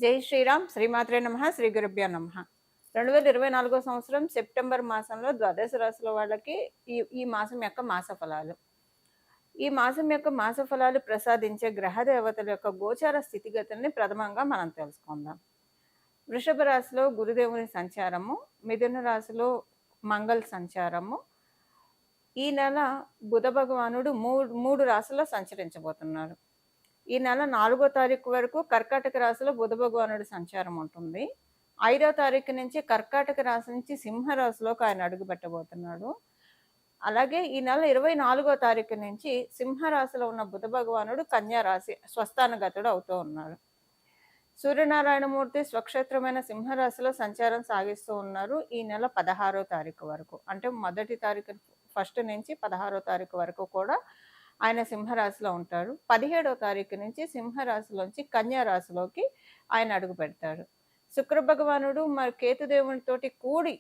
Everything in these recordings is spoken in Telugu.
జై శ్రీరామ్ శ్రీమాత్రే నమః శ్రీ గురుభ్యో నమః 2024 సంవత్సరం సెప్టెంబర్ మాసంలో ద్వాదశ రాశుల వాళ్ళకి ఈ మాసం యొక్క మాస ఫలాలు. ఈ మాసం యొక్క మాస ఫలాలు ప్రసాదించే గ్రహ దేవతల యొక్క గోచార స్థితిగతుల్ని ప్రథమంగా మనం తెలుసుకుందాం. వృషభ రాశిలో గురుదేవుని సంచారము, మిథున రాశిలో మంగళ సంచారము. ఈ నెల బుధ భగవానుడు మూడు రాశుల్లో సంచరించబోతున్నారు. ఈ నెల 4వ తారీఖు వరకు కర్కాటక రాశిలో బుధ భగవానుడి సంచారం ఉంటుంది. 5వ తారీఖు నుంచి కర్కాటక రాశి నుంచి సింహ రాశిలోకి ఆయన అడుగు పెట్టబోతున్నాడు. అలాగే ఈ నెల 24వ తారీఖు నుంచి సింహ రాశిలో ఉన్న బుధ భగవానుడు కన్యా రాశి స్వస్థానగతుడు అవుతూ ఉన్నాడు. సూర్యనారాయణమూర్తి స్వక్షేత్రమైన సింహరాశిలో సంచారం సాగిస్తూ ఉన్నారు ఈ నెల 16వ తారీఖు వరకు. అంటే మొదటి తారీఖు ఫస్ట్ నుంచి 16వ తారీఖు వరకు కూడా ఆయన సింహరాశిలో ఉంటాడు. 17వ తారీఖు నుంచి సింహరాశిలోంచి కన్యా రాశిలోకి ఆయన అడుగు పెడతాడు. శుక్ర భగవానుడు మరి కేతుదేవునితోటి కూడి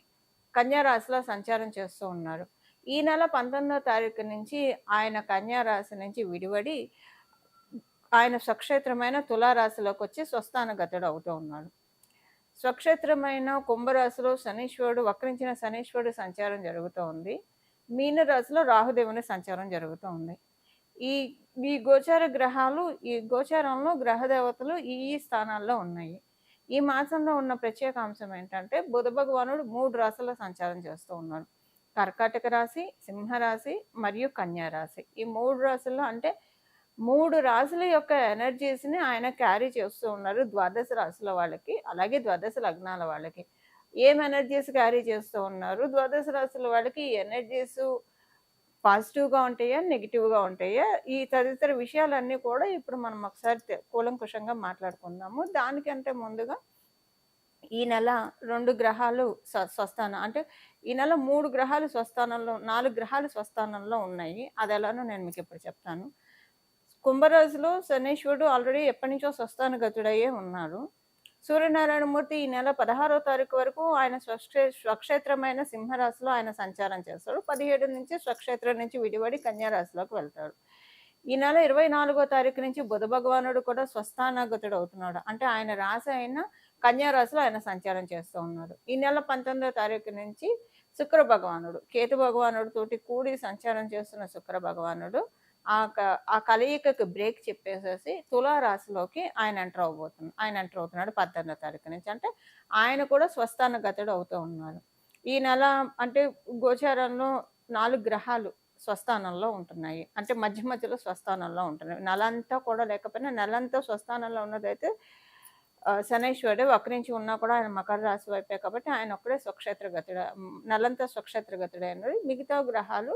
కన్యా రాశిలో సంచారం చేస్తూ ఉన్నారు. ఈ నెల 19వ తారీఖు నుంచి ఆయన కన్యా రాశి నుంచి విడివడి ఆయన స్వక్షేత్రమైన తులారాశిలోకి వచ్చి స్వస్థానగతుడు అవుతూ ఉన్నాడు. స్వక్షేత్రమైన కుంభరాశిలో శనీశ్వరుడు వక్రించిన శనీశ్వరుడు సంచారం జరుగుతూ ఉంది. మీన రాశిలో రాహుదేవుని సంచారం జరుగుతూ ఉంది. ఈ ఈ గోచార గ్రహాలు ఈ గోచారంలో గ్రహ దేవతలు ఈ స్థానాల్లో ఉన్నాయి. ఈ మాసంలో ఉన్న ప్రత్యేక అంశం ఏంటంటే బుధ భగవానుడు 3 రాశుల్లో సంచారం చేస్తూ ఉన్నాడు. కర్కాటక రాశి, సింహరాశి మరియు కన్యా రాశి. ఈ 3 రాశుల్లో అంటే 3 రాశుల యొక్క ఎనర్జీస్ని ఆయన క్యారీ చేస్తూ ఉన్నారు ద్వాదశ రాశుల వాళ్ళకి, అలాగే ద్వాదశ లగ్నాల వాళ్ళకి. ఏం ఎనర్జీస్ క్యారీ చేస్తూ ఉన్నారు? ద్వాదశ రాశుల వాళ్ళకి ఈ ఎనర్జీస్ పాజిటివ్గా ఉంటాయా, నెగిటివ్గా ఉంటాయా, ఈ తదితర విషయాలన్నీ కూడా ఇప్పుడు మనం ఒకసారి కూలంకుషంగా మాట్లాడుకుందాము. దానికంటే ముందుగా ఈ నెల 2 గ్రహాలు స్వస్థానం అంటే ఈ నెల 3 గ్రహాలు స్వస్థానంలో 4 గ్రహాలు స్వస్థానంలో ఉన్నాయి. అది ఎలానో నేను మీకు ఇప్పుడు చెప్తాను. కుంభరాశిలో శనీశ్వరుడు ఆల్రెడీ ఎప్పటి నుంచో స్వస్థానగతుడయ్యే ఉన్నారు. సూర్యనారాయణమూర్తి ఈ నెల 16వ తారీఖు వరకు ఆయన స్వక్షేత్రమైన సింహరాశిలో ఆయన సంచారం చేస్తాడు. 17 నుంచి స్వక్షేత్రం నుంచి విడివడి కన్యా రాశిలోకి వెళ్తాడు. ఈ నెల 24వ తారీఖు నుంచి బుధ భగవానుడు కూడా స్వస్థానగతుడు అవుతున్నాడు. అంటే ఆయన రాశి అయిన కన్యా రాశిలో ఆయన సంచారం చేస్తూ ఉన్నాడు. ఈ నెల 19వ తారీఖు నుంచి శుక్ర భగవానుడు కేతు భగవానుడు తోటి కూడి సంచారం చేస్తున్న శుక్ర భగవానుడు ఆ కలయికకు బ్రేక్ చెప్పేసేసి తులారాశిలోకి ఆయన ఎంటర్ అవుతున్నాడు 18వ తారీఖు నుంచి. అంటే ఆయన కూడా స్వస్థానగతుడు అవుతూ ఉన్నారు. ఈ నెల అంటే గోచారంలో 4 గ్రహాలు స్వస్థానంలో ఉంటున్నాయి. అంటే మధ్య మధ్యలో స్వస్థానంలో ఉంటున్నాయి. నెలంతా కూడా లేకపోయినా నెలంతా స్వస్థానంలో ఉన్నదైతే శనైశ్వరుడు వక్రించి ఉన్నా కూడా ఆయన మకర రాశి వైపే కాబట్టి ఆయన ఒక్కడే నెలంతా స్వక్షేత్రగతుడైనది. మిగతా గ్రహాలు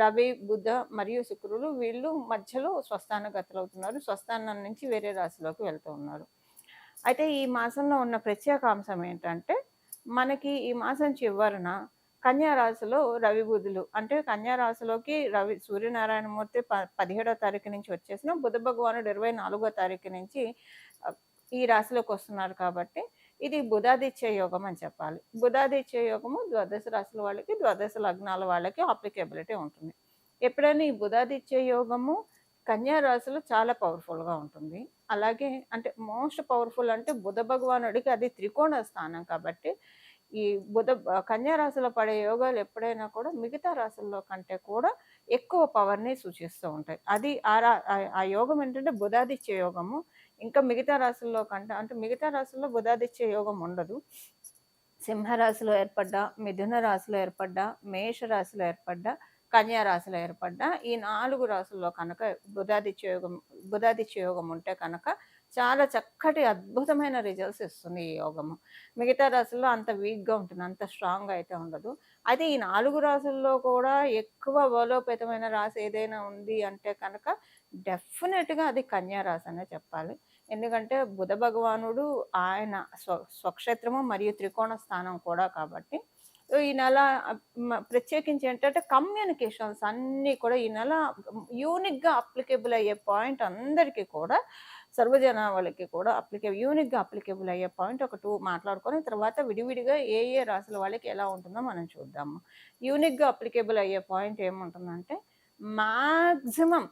రవి, బుధ మరియు శుక్రులు వీళ్ళు మధ్యలో స్వస్థానగతులు అవుతున్నారు. స్వస్థానం నుంచి వేరే రాశిలోకి వెళ్తూ ఉన్నారు. అయితే ఈ మాసంలో ఉన్న ప్రత్యేక అంశం ఏంటంటే మనకి ఈ మాసం చివరన కన్యా రాశిలో రవి బుధులు అంటే కన్యా రాశిలోకి సూర్యనారాయణమూర్తి 17వ తారీఖు నుంచి వచ్చేసిన బుధ భగవానుడు 24వ తారీఖు నుంచి ఈ రాశిలోకి వస్తున్నారు కాబట్టి ఇది బుధాదిత్య యోగం అని చెప్పాలి. బుధాదిత్య యోగము ద్వాదశ రాశుల వాళ్ళకి, ద్వాదశ లగ్నాల వాళ్ళకి అప్లికేబిలిటీ ఉంటుంది. ఎప్పుడైనా ఈ బుధాదిత్య యోగము కన్యా రాశిలో చాలా పవర్ఫుల్గా ఉంటుంది. అలాగే అంటే మోస్ట్ పవర్ఫుల్ అంటే బుధ భగవానుడికి అది త్రికోణ స్థానం కాబట్టి ఈ కన్యా రాశిలో పడే యోగాలు ఎప్పుడైనా కూడా మిగతా రాశుల్లో కంటే కూడా ఎక్కువ పవర్ని సూచిస్తూ ఉంటాయి. అది ఆ యోగం ఏంటంటే బుధాదిత్య యోగము. ఇంకా మిగతా రాశుల్లో కంటే అంటే మిగతా రాశుల్లో బుధాదిత్య యోగం ఉండదు. సింహరాశిలో ఏర్పడ్డా, మిథున రాశిలో ఏర్పడ్డా, మేష రాశిలో ఏర్పడ్డా, కన్యా రాశిలో ఏర్పడ్డా ఈ 4 రాశుల్లో కనుక బుధాదిత్య యోగం ఉంటే కనుక చాలా చక్కటి అద్భుతమైన రిజల్ట్స్ ఇస్తుంది ఈ యోగము. మిగతా రాశుల్లో అంత వీక్గా ఉంటుంది, అంత స్ట్రాంగ్గా అయితే ఉండదు. అయితే ఈ 4 రాశుల్లో కూడా ఎక్కువ బలోపేతమైన రాశి ఏదైనా ఉంది అంటే కనుక డెఫినెట్గా అది కన్యా రాశి అనే చెప్పాలి. ఎందుకంటే బుధ భగవానుడు ఆయన స్వక్షేత్రము మరియు త్రికోణ స్థానం కూడా కాబట్టి ఈ నెల ప్రత్యేకించి ఏంటంటే కమ్యూనికేషన్స్ అన్నీ కూడా ఈ నెల యూనిక్గా అప్లికేబుల్ అయ్యే పాయింట్ అందరికీ కూడా సర్వజనావళికి కూడా యూనిక్గా అప్లికేబుల్ అయ్యే పాయింట్ ఒక 2 మాట్లాడుకొని తర్వాత విడివిడిగా ఏ రాశుల వాళ్ళకి ఎలా ఉంటుందో మనం చూద్దాము. యూనిక్గా అప్లికేబుల్ అయ్యే పాయింట్ ఏముంటుందంటే మ్యాక్సిమం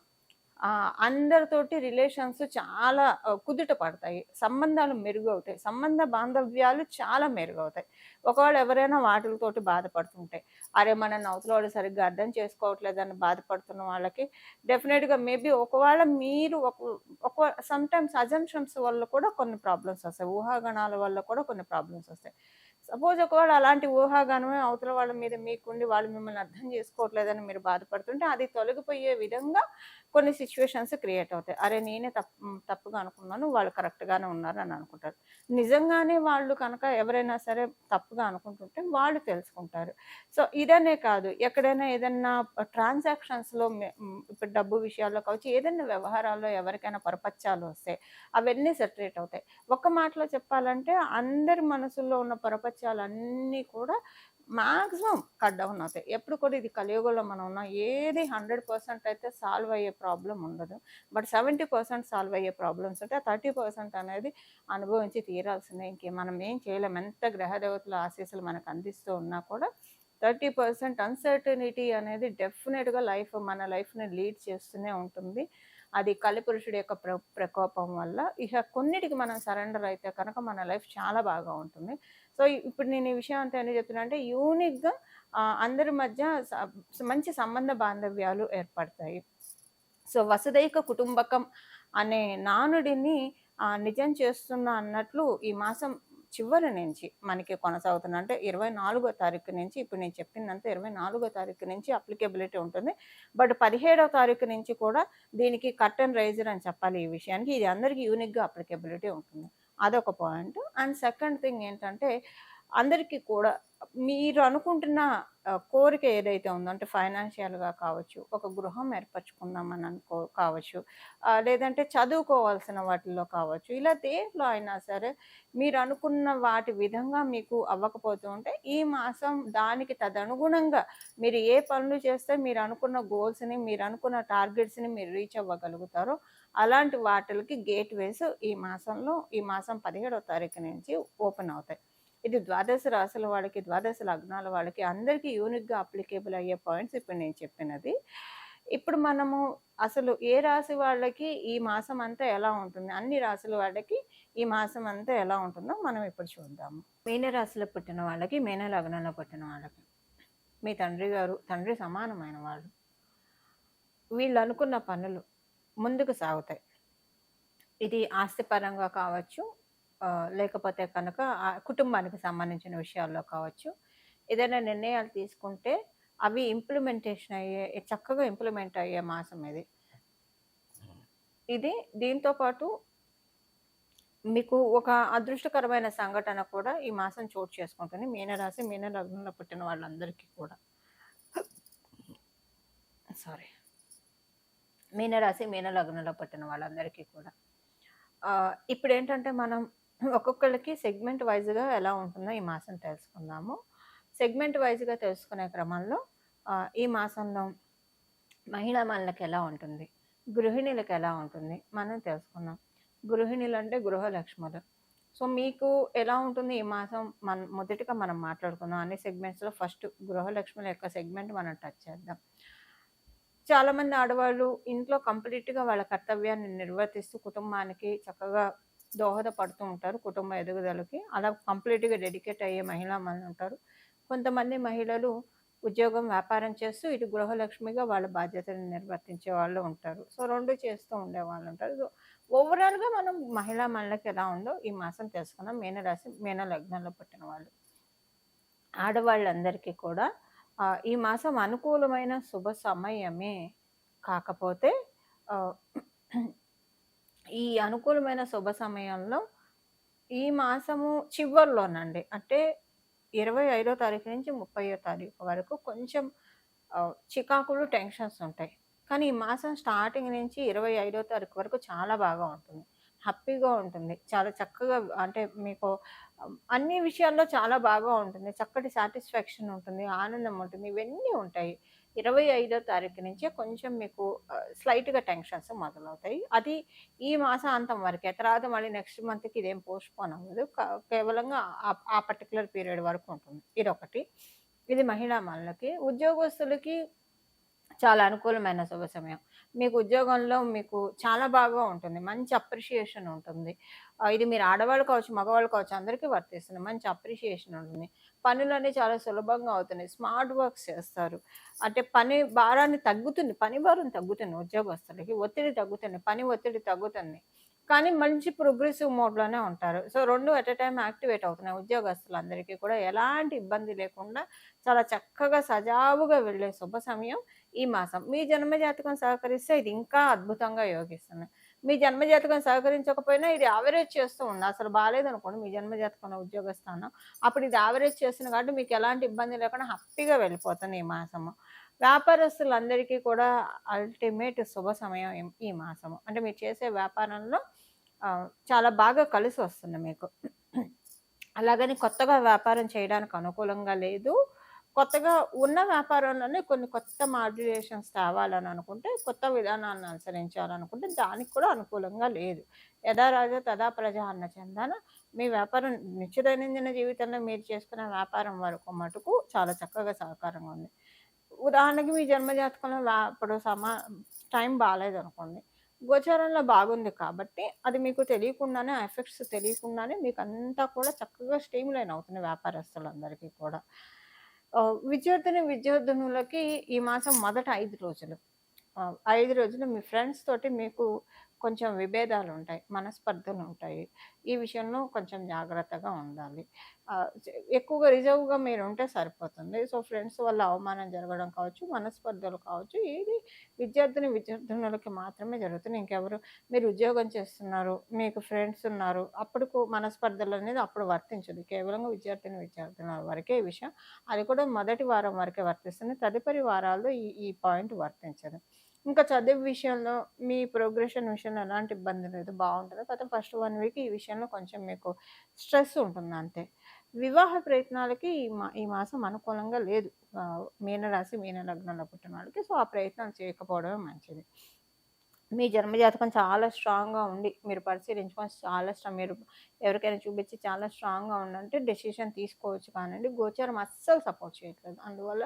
అందరితోటి రిలేషన్స్ చాలా కుదుట పడతాయి. సంబంధాలు మెరుగవుతాయి. సంబంధ బాంధవ్యాలు చాలా మెరుగవుతాయి. ఒకవేళ ఎవరైనా వాటిలతోటి బాధపడుతుంటే, అరే! మనల్ని అవతలోళ్ళు సరిగ్గా అర్థం చేసుకోవట్లేదని బాధపడుతున్న వాళ్ళకి డెఫినిట్‌గా మేబీ ఒకవేళ మీరు సమ్‌టైమ్స్ అజంప్షన్స్ వల్ల కూడా కొన్ని ప్రాబ్లమ్స్ వస్తాయి. ఊహాగానాల వల్ల కూడా కొన్ని ప్రాబ్లమ్స్ వస్తాయి. సపోజ్ ఒకవేళ అలాంటి ఊహాగానమే అవతల వాళ్ళ మీద మీకుండి వాళ్ళు మిమ్మల్ని అర్థం చేసుకోవట్లేదని మీరు బాధపడుతుంటే, అది తొలగిపోయే విధంగా కొన్ని సిట్యుయేషన్స్ క్రియేట్ అవుతాయి. అరే! నేనే తప్పుగా అనుకున్నాను. వాళ్ళు కరెక్ట్‌గానే ఉన్నారని అనుకుంటారు. నిజంగానే వాళ్ళు కనుక ఎవరైనా సరే తప్పుగా అనుకుంటుంటే వాళ్ళు తెలుసుకుంటారు. సో, ఇదనే కాదు ఎక్కడైనా ఏదన్నా ట్రాన్సాక్షన్స్‌లో ఇప్పుడు డబ్బు విషయాల్లో కావచ్చు, ఏదైనా వ్యవహారాల్లో ఎవరికైనా పొరపచ్చాలు వస్తే అవన్నీ సెటరేట్ అవుతాయి. ఒక్క మాటలో చెప్పాలంటే అందరి మనసుల్లో ఉన్న పొరపచ్చాలన్నీ కూడా మాక్సిమం కట్ డౌన్ అవుతాయి. ఎప్పుడు కూడా ఇది కలియుగంలో మనం ఉన్నాం. ఏది 100% అయితే సాల్వ్ అయ్యే ప్రాబ్లమ్ ఉండదు. బట్ 70% సాల్వ్ అయ్యే ప్రాబ్లమ్స్ ఉంటాయి. ఆ 30% అనేది అనుభవించి తీరాల్సిందే. మనం ఏం చేయలేం. ఎంత గ్రహదేవతల ఆశీస్సులు మనకు అందిస్తూ ఉన్నా కూడా 30% అన్‌సర్టెనిటీ అనేది డెఫినిట్‌గా మన లైఫ్‌ని లీడ్ చేస్తూనే ఉంటుంది. అది కలిపురుషుడి యొక్క ప్రకోపం వల్ల. ఇక కొన్నిటికి మనం సరెండర్ అయితే కనుక మన లైఫ్ చాలా బాగా ఉంటుంది. సో, ఇప్పుడు నేను ఈ విషయం అంతా ఎందుకు చెప్తున్నా అంటే యూనిక్‌గా అందరి మధ్య మంచి సంబంధ బాంధవ్యాలు ఏర్పడతాయి. సో, వసుదైక కుటుంబకం అనే నానుడిని నిజం చేస్తున్నా అన్నట్లు ఈ మాసం చివరి నుంచి మనకి కొనసాగుతుంది. అంటే 24వ తారీఖు నుంచి ఇప్పుడు నేను చెప్పిందంతా 24వ తారీఖు నుంచి అప్లికేబిలిటీ ఉంటుంది. బట్ 17వ తారీఖు నుంచి కూడా దీనికి కర్టెన్ రైజర్ అని చెప్పాలి ఈ విషయానికి. ఇది అందరికి యూనిక్‌గా అప్లికేబిలిటీ ఉంటుంది. అదొక పాయింట్. అండ్ సెకండ్ థింగ్ ఏంటంటే అందరికీ కూడా మీరు అనుకుంటున్న కోరిక ఏదైతే ఉందో అంటే ఫైనాన్షియల్‌గా కావచ్చు, ఒక గృహం ఏర్పరచుకుందామని కావచ్చు, లేదంటే చదువుకోవాల్సిన వాటిల్లో కావచ్చు, ఇలా దేంట్లో అయినా సరే మీరు అనుకున్న వాటి విధంగా మీకు అవ్వకపోతూ ఉంటే, ఈ మాసం దానికి తదనుగుణంగా మీరు ఏ పనులు చేస్తే మీరు అనుకున్న గోల్స్‌ని, మీరు అనుకున్న టార్గెట్స్‌ని మీరు రీచ్ అవ్వగలుగుతారో, అలాంటి వాటిలకి గేట్‌వేస్ ఈ మాసం 17వ తారీఖు నుంచి ఓపెన్ అవుతాయి. ఇది ద్వాదశ రాశుల వాళ్ళకి, ద్వాదశ లగ్నాల వాళ్ళకి అందరికీ యూనిక్‌గా అప్లికేబుల్ అయ్యే పాయింట్స్ ఇప్పుడు నేను చెప్పినది. ఇప్పుడు మనము అసలు ఏ రాశి వాళ్ళకి ఈ మాసం అంతా ఎలా ఉంటుంది? అన్ని రాశుల వాళ్ళకి ఈ మాసం అంతా ఎలా ఉంటుందో మనం ఇప్పుడు చూద్దాము. మీన రాశిలో పుట్టిన వాళ్ళకి, మీన లగ్నంలో పుట్టిన వాళ్ళకి. మీ తండ్రి సమానమైన వాళ్ళు. వీళ్ళు అనుకున్న పనులు ముందుకు సాగుతాయి. ఇది ఆస్తిపరంగా కావచ్చు, లేకపోతే కనుక కుటుంబానికి సంబంధించిన విషయాల్లో కావచ్చు. ఏదైనా నిర్ణయాలు తీసుకుంటే అవి చక్కగా ఇంప్లిమెంట్ అయ్యే మాసం ఇది. దీంతో పాటు మీకు ఒక అదృష్టకరమైన సంఘటన కూడా ఈ మాసం చోటు చేసుకుంటుంది. మీనరాశి, మీన లగ్నంలో పుట్టిన వాళ్ళందరికీ కూడా. మీనరాశి, మీన లగ్నంలో పుట్టిన వాళ్ళందరికీ కూడా. ఇప్పుడేంటంటే మనం ఒక్కొక్కళ్ళకి సెగ్మెంట్ వైజ్‌గా ఎలా ఉంటుందో ఈ మాసం తెలుసుకుందాము. సెగ్మెంట్ వైజ్‌గా తెలుసుకునే క్రమంలో ఈ మాసంలో మహిళామణులకు ఎలా ఉంటుంది? గృహిణులకు ఎలా ఉంటుంది? మనం తెలుసుకుందాం. గృహిణులంటే గృహలక్ష్ములు. సో, మీకు ఎలా ఉంటుంది ఈ మాసం? మొదటిగా మనం మాట్లాడుకుందాం. అన్ని సెగ్మెంట్స్‌లో ఫస్ట్ గృహలక్ష్ముల యొక్క సెగ్మెంట్ మనం టచ్ చేద్దాం. చాలామంది ఆడవాళ్ళు ఇంట్లో కంప్లీట్‌గా వాళ్ళ కర్తవ్యాన్ని నిర్వర్తిస్తూ కుటుంబానికి చక్కగా దోహదపడుతూ ఉంటారు. కుటుంబ ఎదుగుదలకి. అలా కంప్లీట్‌గా డెడికేట్ అయ్యే మహిళలుంటారు. కొంతమంది మహిళలు ఉద్యోగం, వ్యాపారం చేస్తూ ఇటు గృహలక్ష్మిగా వాళ్ళ బాధ్యతలను నిర్వర్తించే వాళ్ళు ఉంటారు. సో, 2 చేస్తూ ఉండేవాళ్ళుంటారు. సో, ఓవరాల్‌గా మనం మహిళకి ఎలా ఉందో ఈ మాసం తెలుసుకుందాం. మీనరాశి, మీన లగ్నంలో పుట్టిన వాళ్ళు. ఆడవాళ్ళందరికీ కూడా ఈ మాసం అనుకూలమైన శుభ సమయమే. కాకపోతే ఆహ్, ఈ అనుకూలమైన శుభ సమయంలో ఈ మాసము చివర్లోనండి. అంటే 25వ తారీఖు నుంచి 30వ తారీఖు వరకు కొంచెం చికాకులు, టెన్షన్స్ ఉంటాయి. కానీ ఈ మాసం స్టార్టింగ్ నుంచి 25వ తారీఖు వరకు చాలా బాగా ఉంటుంది. హ్యాపీగా ఉంటుంది. చాలా చక్కగా అంటే మీకు అన్ని విషయాల్లో చాలా బాగా ఉంటుంది. చక్కటి సాటిస్ఫాక్షన్ ఉంటుంది. ఆనందం ఉంటుంది. ఇవన్నీ ఉంటాయి. 25వ తారీఖు నుంచే కొంచెం మీకు స్లైట్‌గా టెన్షన్స్ మొదలవుతాయి. అది ఈ మాసాంతం వరకే. తర్వాత మళ్ళీ నెక్స్ట్ మంత్‌కి ఇదేం పోస్ట్‌పోన్ అవ్వదు. కేవలంగా ఆ పర్టిక్యులర్ పీరియడ్ వరకు ఉంటుంది. ఇదొకటి. ఇది మహిళా మనులకి. ఉద్యోగస్తులకి చాలా అనుకూలమైన శుభ సమయం. మీకు ఉద్యోగంలో మీకు చాలా బాగా ఉంటుంది. మంచి అప్రిషియేషన్ ఉంటుంది. ఇది మీరు ఆడవాళ్ళు కావచ్చు, మగవాళ్ళు కావచ్చు అందరికీ వర్తిస్తుంది. మంచి అప్రిషియేషన్ ఉంటుంది. పనులన్నీ చాలా సులభంగా అవుతున్నాయి. స్మార్ట్ వర్క్స్ చేస్తారు. అంటే పని భారాన్ని తగ్గుతుంది. పని భారం తగ్గుతుంది ఉద్యోగస్తులకి. ఒత్తిడి తగ్గుతుంది. పని ఒత్తిడి తగ్గుతుంది. కానీ మంచి ప్రోగ్రెసివ్ మోడ్‌లోనే ఉంటారు. So 2 at a time activate అవుతున్నాయి. ఉద్యోగస్తులందరికీ కూడా ఎలాంటి ఇబ్బంది లేకుండా చాలా చక్కగా సజావుగా వెళ్ళే శుభ సమయం ఈ మాసం. మీ జన్మజాతకం సహకరిస్తే ఇది ఇంకా అద్భుతంగా యోగిస్తుంది. మీ జన్మజాతకం సహకరించకపోయినా ఇది యావరేజ్ చేస్తూ ఉంది. అసలు బాలేదనుకోండి మీ జన్మజాతకంలో ఉద్యోగ స్థానం. అప్పుడు ఇది యావరేజ్ చేస్తుంది కాబట్టి మీకు ఎలాంటి ఇబ్బంది లేకుండా హ్యాపీగా వెళ్ళిపోతుంది ఈ మాసము. వ్యాపారస్తులందరికీ కూడా అల్టిమేట్ శుభ సమయం ఈ మాసము. అంటే మీరు చేసే వ్యాపారంలో చాలా బాగా కలిసొస్తుంది మీకు. అలాగని కొత్తగా వ్యాపారం చేయడానికి అనుకూలంగా లేదు. కొత్తగా ఉన్న వ్యాపారంలోనే కొన్ని కొత్త మాడ్యులేషన్స్ తేవాలని అనుకుంటే, కొత్త విధానాలను అనుసరించాలనుకుంటే దానికి కూడా అనుకూలంగా లేదు. యథా రాజా తథా ప్రజ అన్న చందాన మీ వ్యాపారం నిత్య దైనందిన జీవితంలో మీరు చేసుకునే వ్యాపారం వరకు మటుకు చాలా చక్కగా సహకారంగా ఉంది. ఉదాహరణకి మీ జన్మజాతకంలో ఇప్పుడు టైం బాలేదనుకోండి. గోచారంలో బాగుంది కాబట్టి అది మీకు తెలియకుండానే ఆ ఎఫెక్ట్స్ తెలియకుండానే మీకంతా కూడా చక్కగా స్ట్రీమ్‌లైన్ అవుతుంది వ్యాపారస్తులందరికీ కూడా. విద్యార్థినులకి ఈ మాసం మొదట 5 రోజులు. 5 రోజులు మీ ఫ్రెండ్స్ తోటి మీకు కొంచెం విభేదాలుంటాయి. మనస్పర్ధలుంటాయి. ఈ విషయంలో కొంచెం జాగ్రత్తగా ఉండాలి. ఎక్కువగా రిజర్వ్‌గా మీరుంటే సరిపోతుంది. సో, ఫ్రెండ్స్ వల్ల అవమానం జరగడం కావచ్చు, మనస్పర్ధలు కావచ్చు. ఇది విద్యార్థినులకి మాత్రమే జరుగుతుంది. ఇంకెవరు మీరు ఉద్యోగం చేస్తున్నారు, మీకు ఫ్రెండ్స్ ఉన్నారు. అప్పుడు మనస్పర్ధలనేది అప్పుడు వర్తించదు. కేవలంగా విద్యార్థినుల వరకే ఈ విషయం. అది కూడా మొదటి వారం వరకే వర్తిస్తుంది. తదుపరి వారాల్లో ఈ ఈ పాయింట్ వర్తించదు. ఇంకా చదువు విషయంలో మీ ప్రోగ్రెషన్ విషయంలో ఎలాంటి ఇబ్బంది లేదు. బావుంటది. కాకపోతే ఫస్ట్ 1 వీక్ ఈ విషయంలో కొంచెం మీకు స్ట్రెస్ ఉంటుంది అంతే. వివాహ ప్రయత్నాలకి ఈ మాసం అనుకూలంగా లేదు. మీనరాశి, మీన లగ్నంలో పుట్టిన వాళ్ళకి. సో, ఆ ప్రయత్నాలు చేయకపోవడమే మంచిది. మీ జన్మజాతకం చాలా స్ట్రాంగ్‌గా ఉండి, మీరు పరిశీలించుకొని మీరు ఎవరికైనా చూపించి చాలా స్ట్రాంగ్‌గా ఉందంటే డెసిషన్ తీసుకోవచ్చు కానండి. గోచారం అస్సలు సపోర్ట్ చేయట్లేదు. అందువల్ల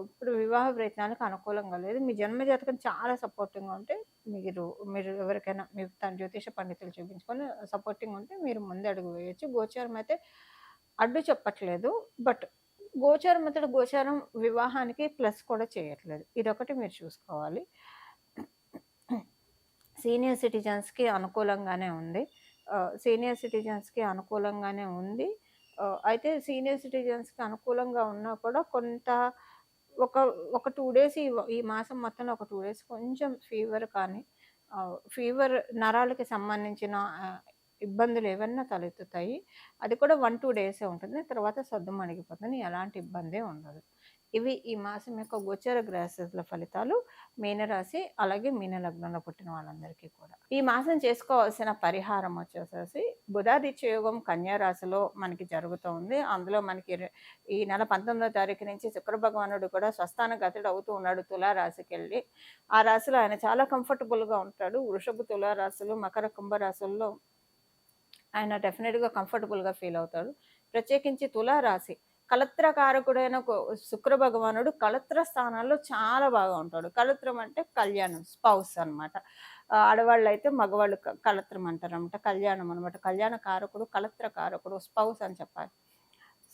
ఇప్పుడు వివాహ ప్రయత్నాలకు అనుకూలంగా లేదు. మీ జన్మజాతకం చాలా సపోర్టింగ్‌గా ఉంటే మీరు మీరు ఎవరికైనా జ్యోతిష పండితులు చూపించుకొని సపోర్టింగ్ ఉంటే మీరు ముందడుగు వేయొచ్చు. గోచారం అయితే అడ్డు చెప్పట్లేదు. బట్ గోచారం వివాహానికి ప్లస్ కూడా చేయట్లేదు. ఇదొకటి మీరు చూసుకోవాలి. సీనియర్ సిటిజన్స్‌కి అనుకూలంగానే ఉంది. సీనియర్ సిటిజన్స్‌కి అనుకూలంగానే ఉంది. అయితే సీనియర్ సిటిజన్స్‌కి అనుకూలంగా ఉన్నా కూడా కొంత ఒక ఒక 2 డేస్ ఈ మాసం మొత్తంలో ఒక 2 డేస్ కొంచెం ఫీవర్ కానీ, ఫీవర్ నరాలకి సంబంధించిన ఇబ్బందులు ఏవన్నా తలెత్తుతాయి. అది కూడా 1, 2 డేసే ఉంటుంది. తర్వాత సద్దుమణిగిపోతుంది. ఎలాంటి ఇబ్బంది ఉండదు. ఇవి ఈ మాసం యొక్క గోచర గ్రహస్థితుల ఫలితాలు మీనరాశి, అలాగే మీన లగ్నంలో పుట్టిన వాళ్ళందరికీ కూడా. ఈ మాసం చేసుకోవాల్సిన పరిహారం వచ్చేసేసి బుధాదిత్య యోగం కన్యా రాశిలో మనకి జరుగుతోంది. అందులో మనకి ఈ నెల 19వ తారీఖు నుంచి శుక్ర భగవానుడు కూడా స్వస్థాన గతుడు అవుతూ ఉన్నాడు తులా రాశికెళ్ళి. ఆ రాశిలో ఆయన చాలా కంఫర్టబుల్‌గా ఉంటాడు. వృషభ, తులా రాశులు, మకర, కుంభ రాశుల్లో ఆయన డెఫినెట్‌గా కంఫర్టబుల్‌గా ఫీల్ అవుతాడు. ప్రత్యేకించి తులా రాశి కళత్రకారకుడైన శుక్ర భగవానుడు కళత్ర స్థానాల్లో చాలా బాగా ఉంటాడు. కళత్రం అంటే కళ్యాణం, స్పౌస్ అనమాట. ఆడవాళ్ళైతే మగవాళ్ళు కళత్రం అంటారనమాట. కళ్యాణం అనమాట. కళ్యాణ కారకుడు, కళత్ర కారకుడు, స్పౌస్ అని చెప్పాలి.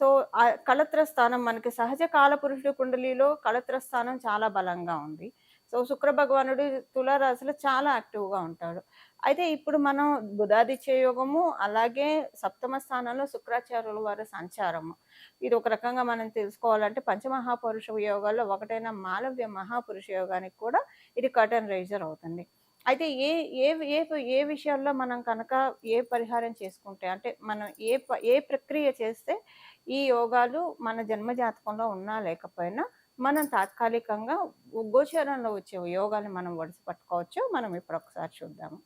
సో, ఆ కళత్ర స్థానం మనకి సహజ కాలపురుషుడి కుండలిలో కళత్ర స్థానం చాలా బలంగా ఉంది. సో, శుక్ర భగవానుడు తులారాశిలో చాలా యాక్టివ్‌గా ఉంటాడు. అయితే ఇప్పుడు మనం బుధాదిత్య యోగము, అలాగే సప్తమ స్థానంలో శుక్రాచార్యుల వారి సంచారము. ఇది ఒక రకంగా మనం తెలుసుకోవాలంటే పంచమహాపురుష యోగాల్లో ఒకటైన మాలవ్య మహాపురుష యోగానికి కూడా ఇది కర్టెన్ రైజర్ అవుతుంది. అయితే ఏ ఏ ఏ ఏ విషయాల్లో మనం కనుక ఏ పరిహారం చేసుకుంటే అంటే మనం ఏ ప్రక్రియ చేస్తే ఈ యోగాలు మన జన్మ జాతకంలో ఉన్నా లేకపోయినా మనం తాత్కాలికంగా గోచరంలో వచ్చే యోగాన్ని మనం ఒడిసి పట్టుకోవచ్చు. మనం ఇప్పుడు ఒకసారి చూద్దాము.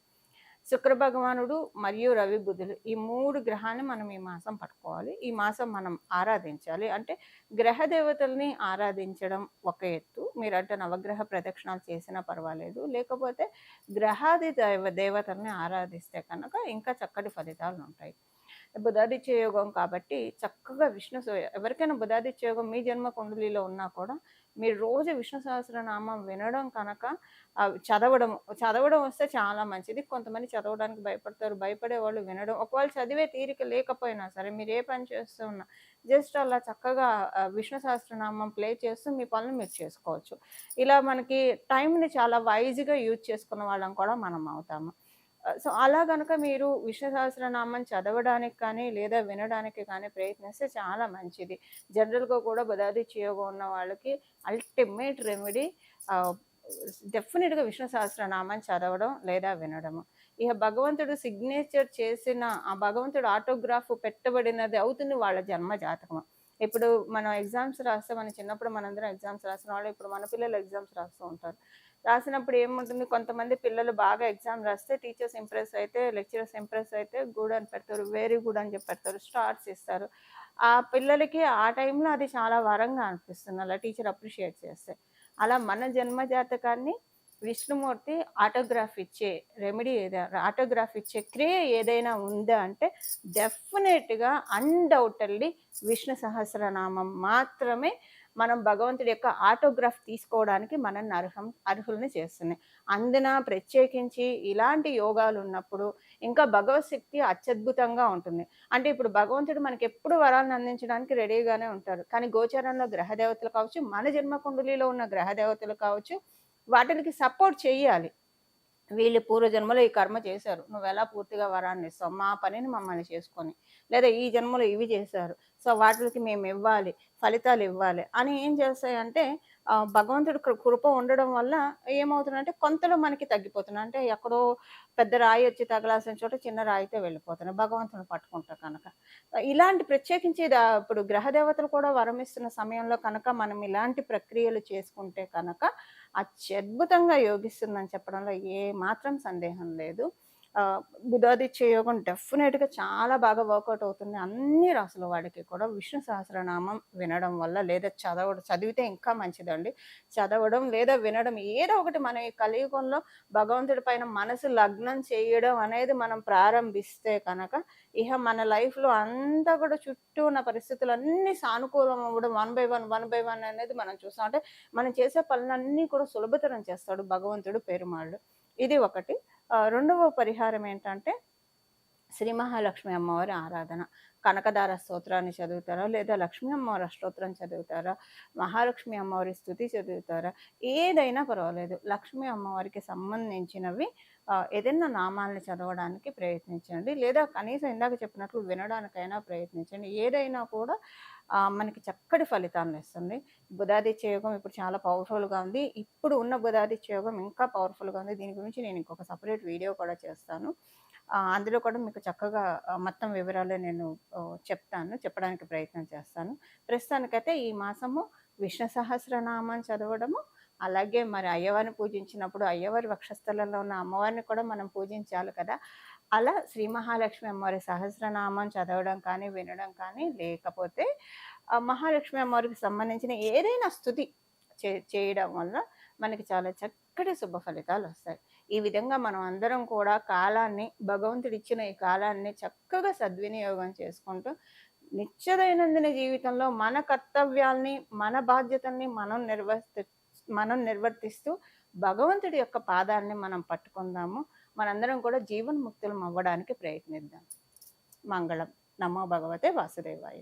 శుక్ర భగవానుడు మరియు రవి బుధులు ఈ 3 గ్రహాన్ని మనం ఈ మాసం పట్టుకోవాలి. ఈ మాసం మనం ఆరాధించాలి. అంటే గ్రహ దేవతల్ని ఆరాధించడం ఒక ఎత్తు. మీరంటే నవగ్రహ ప్రదక్షిణాలు చేసినా పర్వాలేదు. లేకపోతే గ్రహాది దేవతల్ని ఆరాధిస్తే కనుక ఇంకా చక్కటి ఫలితాలు ఉంటాయి. బుధాదిత్య యోగం కాబట్టి చక్కగా ఎవరికైనా బుధాదిత్య యోగం మీ జన్మ కుండలిలో ఉన్నా కూడా మీరు రోజు విష్ణు సహస్రనామం వినడం కనుక చదవడం వస్తే చాలా మంచిది. కొంతమంది చదవడానికి భయపడతారు. భయపడేవాళ్ళు వినడం. ఒకవేళ చదివే తీరిక లేకపోయినా సరే మీరు ఏ పని చేస్తూ ఉన్నా జస్ట్ అలా చక్కగా విష్ణు సహస్రనామం ప్లే చేస్తూ మీ పనులు మీరు చేసుకోవచ్చు. ఇలా మనకి టైంని చాలా వైజ్‌గా యూజ్ చేసుకున్న వాళ్ళం కూడా మనం అవుతాము. సో, అలా గనక మీరు విష్ణు సహస్రనామం చదవడానికి కానీ, లేదా వినడానికి కానీ ప్రయత్నిస్తే చాలా మంచిది. జనరల్‌గా కూడా బుధాదిత్య యోగం ఉన్న వాళ్ళకి అల్టిమేట్ రెమెడీ ఆహ్, డెఫినిట్‌గా విష్ణు సహస్రనామం చదవడం లేదా వినడము. ఇక భగవంతుడు సిగ్నేచర్ చేసిన ఆ భగవంతుడు ఆటోగ్రాఫ్ పెట్టబడినది అవుతుంది వాళ్ళ జన్మ జాతకం. ఇప్పుడు మనం ఎగ్జామ్స్ రాస్తే మన చిన్నప్పుడు మనందరం ఎగ్జామ్స్ రాసిన వాళ్ళు ఇప్పుడు మన పిల్లలు ఎగ్జామ్స్ రాస్తూ ఉంటారు. రాసినప్పుడు ఏముంటుంది కొంతమంది పిల్లలు బాగా ఎగ్జామ్ రాస్తే టీచర్స్ ఇంప్రెస్ అయితే, లెక్చరర్స్ ఇంప్రెస్ అయితే గుడ్ అని పెడతారు. వెరీ గుడ్ అని చెప్పి పెడతారు. స్టార్స్ ఇస్తారు. ఆ పిల్లలకి ఆ టైంలో అది చాలా వరంగా అనిపిస్తుంది. అలా టీచర్ అప్రిషియేట్ చేస్తే. అలా మన జన్మ జాతకాన్ని విష్ణుమూర్తి ఆటోగ్రాఫ్ ఇచ్చే రెమెడీ ఆటోగ్రాఫ్ ఇచ్చే క్రియ ఏదైనా ఉందా అంటే డెఫినెట్‌గా అన్‌డౌటెడ్‌లీ విష్ణు సహస్రనామం మాత్రమే మనం భగవంతుడి యొక్క ఆటోగ్రాఫ్ తీసుకోవడానికి మనల్ని అర్హుల్ని చేస్తుంది. అందున ప్రత్యేకించి ఇలాంటి యోగాలు ఉన్నప్పుడు ఇంకా భగవత్ శక్తి అత్యద్భుతంగా ఉంటుంది. అంటే ఇప్పుడు భగవంతుడు మనకెప్పుడు వరాలను అందించడానికి రెడీగానే ఉంటారు. కానీ గోచారంలో గ్రహదేవతలు కావచ్చు, మన జన్మ కుండలిలో ఉన్న గ్రహదేవతలు కావచ్చు, వాటిలికి సపోర్ట్ చెయ్యాలి. వీళ్ళు పూర్వజన్మలో ఈ కర్మ చేశారు. నువ్వెలా పూర్తిగా వరాన్ని ఇస్తావు? మా పనిని మమ్మల్ని చేసుకొని. లేదా ఈ జన్మలో ఇవి చేశారు. సో, వాటిలికి మేమివ్వాలి, ఫలితాలివ్వాలి అని ఏం చేస్తాయంటే భగవంతుడి కృప ఉండడం వల్ల ఏమవుతుందంటే కొంతలో మనకి తగ్గిపోతున్నాయి. అంటే ఎక్కడో పెద్ద రాయి వచ్చి తగలాల్సిన చోట చిన్న రాయితో వెళ్ళిపోతున్నాయి. భగవంతుడిని పట్టుకుంటా కనుక. ఇలాంటి ప్రత్యేకించి ఇప్పుడు గ్రహదేవతలు కూడా వరమిస్తున్న సమయంలో కనుక మనం ఇలాంటి ప్రక్రియలు చేసుకుంటే కనుక అత్యద్భుతంగా యోగిస్తుందని చెప్పడంలో ఏ మాత్రం సందేహం లేదు. బుధాదిత్య యోగం డెఫినెట్‌గా చాలా బాగా వర్కౌట్ అవుతుంది. అన్ని రాసుల వాడికి కూడా విష్ణు సహస్రనామం వినడం వల్ల లేదా చదివితే ఇంకా మంచిదండి. చదవడం లేదా వినడం ఏదో ఒకటి మనం ఈ కలియుగంలో భగవంతుడి పైన మనసు లగ్నం చేయడం అనేది మనం ప్రారంభిస్తే కనుక ఇహ మన లైఫ్‌లో అంతా కూడా చుట్టూ ఉన్న పరిస్థితులన్నీ సానుకూలం అవ్వడం వన్ బై వన్ అనేది మనం చూస్తాం. అంటే మనం చేసే పనులన్నీ కూడా సులభతరం చేస్తాడు భగవంతుడు పెరుమాళ్ళు. ఇది ఒకటి. రెండవ పరిహారం ఏంటంటే శ్రీ మహాలక్ష్మి అమ్మవారి ఆరాధన. కనకదార స్తోత్రాన్ని చదువుతారా? లేదా లక్ష్మీ అమ్మవారి అష్టోత్తరం చదువుతారా? మహాలక్ష్మి అమ్మవారి స్తుతి చదువుతారా? ఏదైనా పర్వాలేదు. లక్ష్మీ అమ్మవారికి సంబంధించినవి ఏదైనా నామాల్ని చదవడానికి ప్రయత్నించండి. లేదా కనీసం ఇందాక చెప్పినట్లు వినడానికైనా ప్రయత్నించండి. ఏదైనా కూడా మనకి చక్కటి ఫలితాలనిస్తుంది. బుధాదిత్య యోగం ఇప్పుడు చాలా పవర్‌ఫుల్‌గా ఉంది. ఇప్పుడు ఉన్న బుధాదిత్య యోగం ఇంకా పవర్‌ఫుల్‌గా ఉంది. దీని గురించి నేను ఇంకొక సెపరేట్ వీడియో కూడా చేస్తాను. అందులో కూడా మీకు చక్కగా మొత్తం వివరాలు నేను చెప్పడానికి ప్రయత్నం చేస్తాను. ప్రస్తుతానికైతే ఈ మాసము విష్ణు సహస్రనామం చదవడము, అలాగే మరి అయ్యవారిని పూజించినప్పుడు అయ్యవారి వక్షస్థలంలో ఉన్న అమ్మవారిని కూడా మనం పూజించాలి కదా! అలా శ్రీ మహాలక్ష్మి అమ్మవారి సహస్రనామం చదవడం కానీ, వినడం కానీ, లేకపోతే మహాలక్ష్మి అమ్మవారికి సంబంధించిన ఏదైనా స్తుతి చేయడం వల్ల మనకి చాలా చక్కటి శుభ ఫలితాలొస్తాయి. ఈ విధంగా మనం అందరం కూడా భగవంతుడిచ్చిన ఈ కాలాన్ని చక్కగా సద్వినియోగం చేసుకుంటూ, నిత్య దైనందిన జీవితంలో మన కర్తవ్యాల్ని, మన బాధ్యతల్ని మనం నిర్వర్తిస్తూ భగవంతుడి యొక్క పాదాల్ని మనం పట్టుకుందాము. మనందరం కూడా జీవన్ముక్తులం అవ్వడానికి ప్రయత్నిద్దాం. మంగళం. నమో భగవతే వాసుదేవాయ.